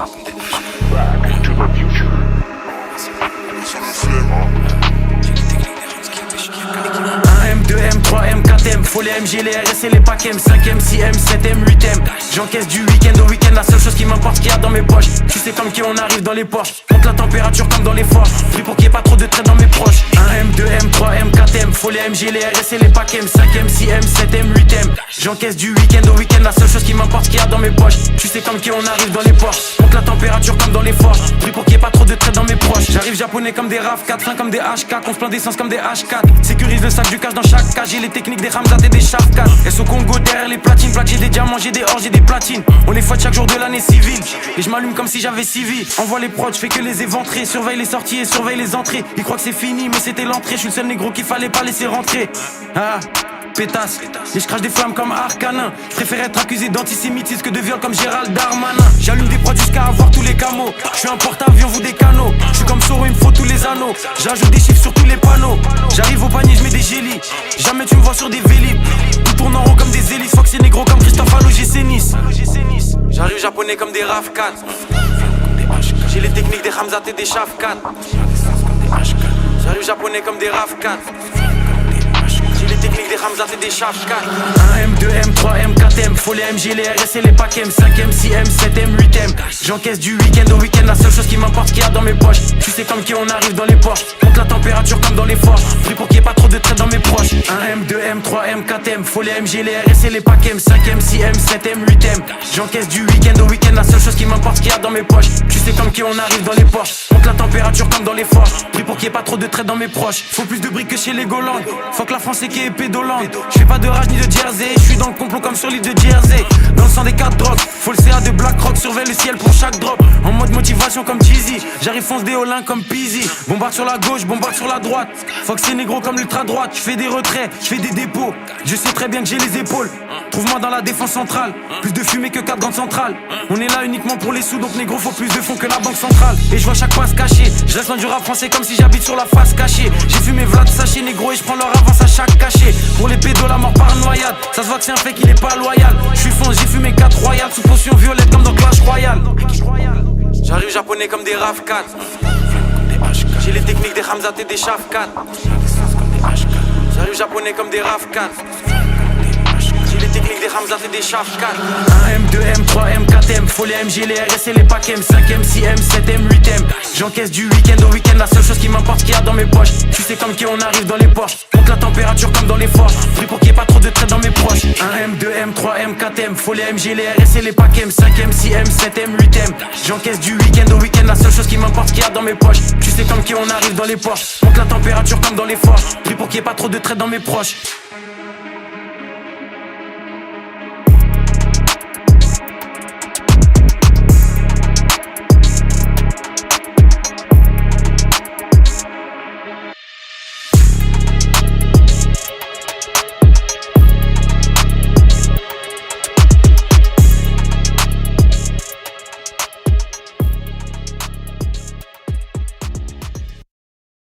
Back to the future. 1M, 2M, 3M, 4M, faut les MG, les RS et les packs M, 5M, 6M, 7M, 8M. J'encaisse du week-end au week-end, la seule chose qui m'importe qu'il y a dans mes poches. Tu sais comme qui on arrive dans les Porsche, monte la température comme dans les forges. Prie pour qu'il y ait pas trop de traits dans mes proches. 1M, 2M, 3M, 4M, faut les MG, les RS et les packs M, 5M, 6M, 7M, 8M. J'encaisse du week-end au week-end, la seule chose qui m'importe qu'il y a dans mes poches. Tu sais comme qui on arrive dans les Porsche, monte la température comme dans les forges. Prie pour qu'il y ait pas trop de traits dans mes proches. J'arrive japonais comme des RAV4, fin comme des HK, on se plaint d'essence comme des H4. Sécurise le sac du cash dans chaque cage, j'ai les techniques des Ramzat et des Shafkat. Et au Congo derrière les platines, j'ai des diamants, j'ai des or, j'ai des platines. On les fouette chaque jour de l'année civile. Et je m'allume comme si j'avais 6 vies. Envoie les prods, je fais que les éventrer. Surveille les sorties et surveille les entrées. Ils croient que c'est fini, mais c'était l'entrée. Je suis le seul négro qu'il fallait pas laisser rentrer. Ah, pétasse, mais je crache des flammes comme Arcanin. Je préfère être accusé d'antisémitisme que de viol comme Gérald Darmanin. J'allume des prods jusqu'à avoir tous les camos. Je suis un porte-avions, vous des canaux. Je suis comme Soro, il me faut tous les anneaux. J'ajoute des chiffres sur tous les panneaux. J'arrive au panier, je mets des gélis. Jamais tu me vois sur des vélib. Tout tourne en rond comme des hélices. Fox et négro comme Christophe à l'OGC Nice. J'arrive japonais comme des RAV4. J'ai les techniques des Ramzat et des Shafkat. J'arrive japonais comme des RAV4. J'ai les techniques des Ramzat et des Shafkat. 1M, 2M, 3M, 4M, faut les MG, les RS et les packs M, 5M, 6M, 7M, 8M. J'encaisse du week-end au week-end, la seule chose qui m'importe qu'il y a dans mes poches. Tu sais comme qui on arrive dans les Porsche, monte la température comme dans les forges. Prie pour qu'il y ait pas trop de traits dans mes proches. 1M, 2M, 3M, 4M, faut les MG, les RS et les packs M, 5M, 6M, 7M, 8M. J'encaisse du week-end au week-end, la seule chose qui m'importe qu'il y a dans mes poches. Tu sais comme qui on arrive dans les Porsche, monte la température comme dans les forges. Prie pour qu'il y ait pas trop de traits dans mes proches. Faut plus de briques que chez les Golandes. Faut que la France est qui est pédolante. Je fais pas de rage ni de jersey, je suis dans le complot comme sur l'île de Jersey. Dans le sang des 4 drogues, faut le CA de BlackRock, surveille le ciel pour chaque drop. En mode motivation comme Jeezy, j'arrive fonce des Olins comme Peasy. Bombarde sur la gauche, bombarde sur la droite. Fox c'est négro comme l'ultra droite. Je fais des retraits, je fais des dépôts. Je sais très bien que j'ai les épaules. Trouve-moi dans la défense centrale. Plus de fumée que 4 grandes centrales. On est là uniquement pour les sous, donc négro faut plus de fonds que la banque centrale. Et je vois chaque passe caché. Je reste loin du rap français comme si j'habite sur la face cachée. J'ai fumé Vlad sachet négro et je prends leur avance à chaque cachet. Pour les pédos la mort par noyade. Ça se voit que c'est un fait qu'il est pas loyal. Je suis fonce, j'ai fumé 4 royales sous potion violette comme dans Clash Royale. J'arrive japonais comme des RAV4. J'ai les techniques des Ramzat et des Shafkat. J'arrive japonais comme des RAV4. J'ai les techniques des Ramzat et des Shafkat. 1M, 2M, 3M, 4M, faut les MG, les RS et les packs M, 5M, 6M, 7M, 8M. J'encaisse du week-end au week-end, la seule chose qui m'importe qu'il y a dans mes poches. Tu sais comme qui on arrive dans les Porsche, monte la température comme dans les forges. Prie pour qu'il y ait pas trop de traits dans mes proches. 1M, 2M, 3M, 4M, faut les MG, les RS et les packs M, 5M, 6M, 7M, 8M. J'encaisse du week-end au week-end, la seule chose qui m'importe qu'il y a dans mes poches. Tu sais comme qui on arrive dans les Porsche, monte la température comme dans les forges. Prie pour qu'il y ait pas trop de traits dans mes proches.